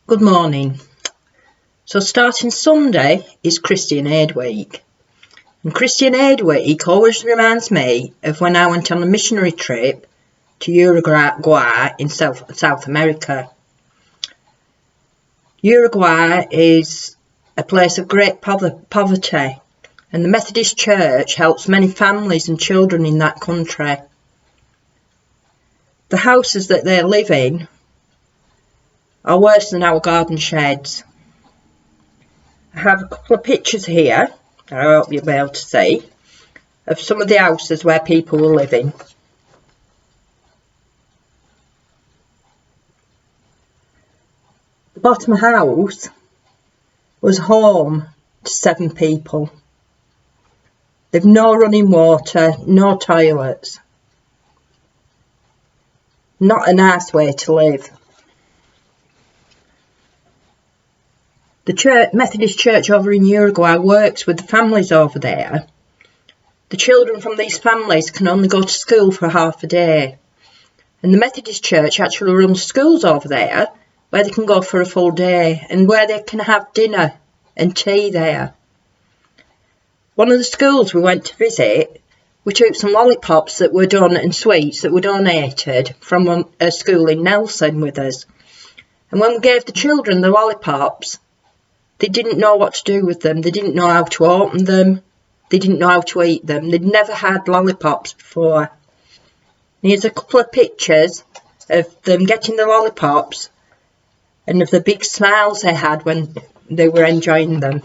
Good morning. So starting Sunday is Christian Aid Week. And Christian Aid Week always reminds me of when I went on a missionary trip to Uruguay in South America. Uruguay is a place of great poverty, and the Methodist Church helps many families and children in that country. The houses that they live in are worse than our garden sheds. I have a couple of pictures here that I hope you'll be able to see of some of the houses where people were living. The bottom house was home to 7 people. They've no running water, no toilets. Not a nice way to live. The Methodist Church over in Uruguay works with the families over there. The children from these families can only go to school for half a day. And the Methodist Church actually runs schools over there where they can go for a full day and where they can have dinner and tea there. One of the schools we went to visit, we took some lollipops that were done and sweets that were donated from a school in Nelson with us. And when we gave the children the lollipops, they didn't know what to do with them. They didn't know how to open them. They didn't know how to eat them. They'd never had lollipops before. Here's a couple of pictures of them getting the lollipops and of the big smiles they had when they were enjoying them.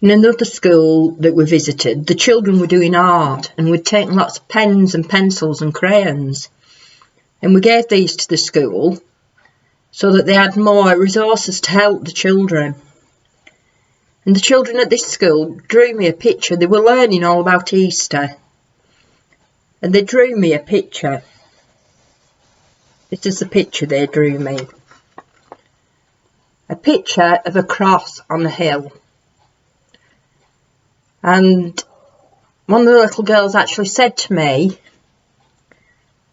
In another school that we visited, the children were doing art and we'd taken lots of pens and pencils and crayons. And we gave these to the school so that they had more resources to help the children. And the children at this school drew me a picture. They were learning all about Easter. And they drew me a picture. This is the picture they drew me. A picture of a cross on a hill. And one of the little girls actually said to me,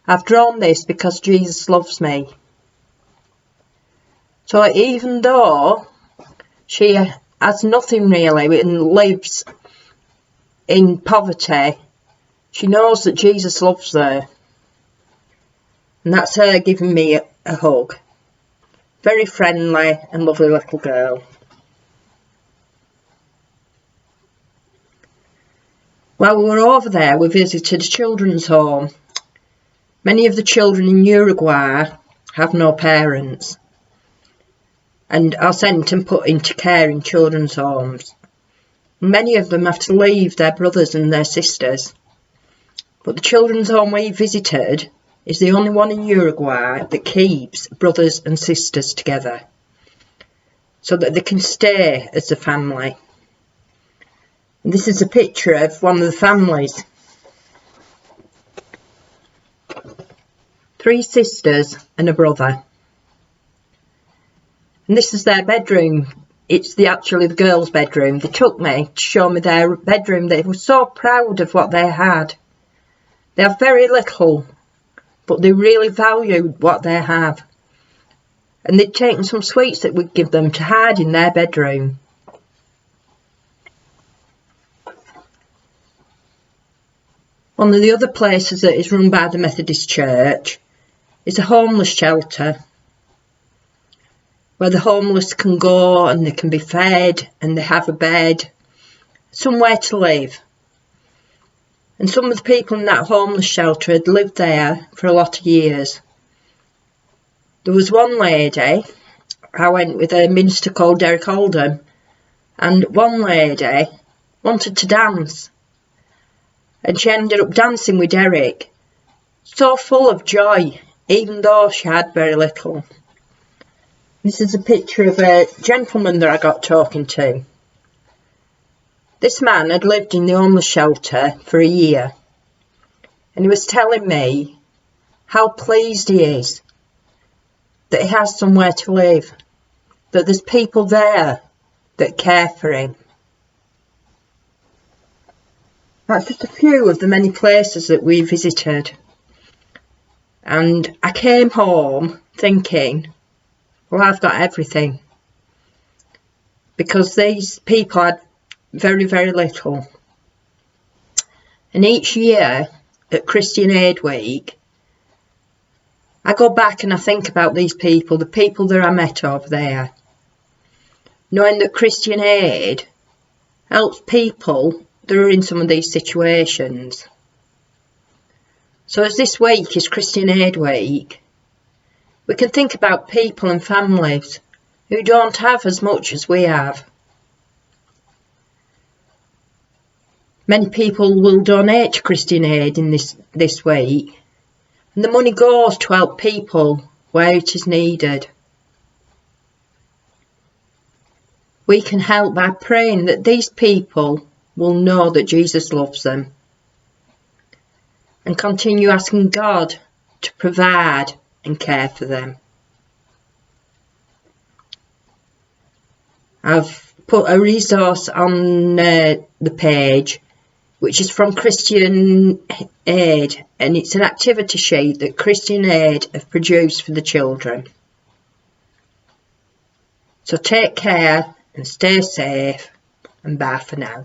"I've drawn this because Jesus loves me." So even though she has nothing really and lives in poverty, she knows that Jesus loves her. And that's her giving me a hug. Very friendly and lovely little girl. While we were over there, we visited a children's home. Many of the children in Uruguay have no parents and are sent and put into care in children's homes. Many of them have to leave their brothers and their sisters. But the children's home we visited is the only one in Uruguay that keeps brothers and sisters together so that they can stay as a family. This is a picture of one of the families. 3 sisters and a brother. And this is their bedroom. It's actually the girls' bedroom. They took me to show me their bedroom. They were so proud of what they had. They have very little, but they really valued what they have. And they'd taken some sweets that we'd give them to hide in their bedroom. One of the other places that is run by the Methodist Church is a homeless shelter where the homeless can go and they can be fed and they have a bed, somewhere to live. And some of the people in that homeless shelter had lived there for a lot of years. There was one lady, I went with a minister called Derek Oldham, and one lady wanted to dance. And she ended up dancing with Derek, so full of joy, even though she had very little. This is a picture of a gentleman that I got talking to. This man had lived in the homeless shelter for a year, and he was telling me how pleased he is that he has somewhere to live, that there's people there that care for him. That's just a few of the many places that we visited. And I came home thinking, well, I've got everything. Because these people had very, very little. And each year at Christian Aid Week, I go back and I think about these people, the people that I met over there. Knowing that Christian Aid helps people that are in some of these situations. So as this week is Christian Aid Week, we can think about people and families who don't have as much as we have. Many people will donate to Christian Aid in this week, and the money goes to help people where it is needed. We can help by praying that these people will know that Jesus loves them, and continue asking God to provide and care for them. I've put a resource on the page which is from Christian Aid, and it's an activity sheet that Christian Aid have produced for the children. So take care and stay safe, and bye for now.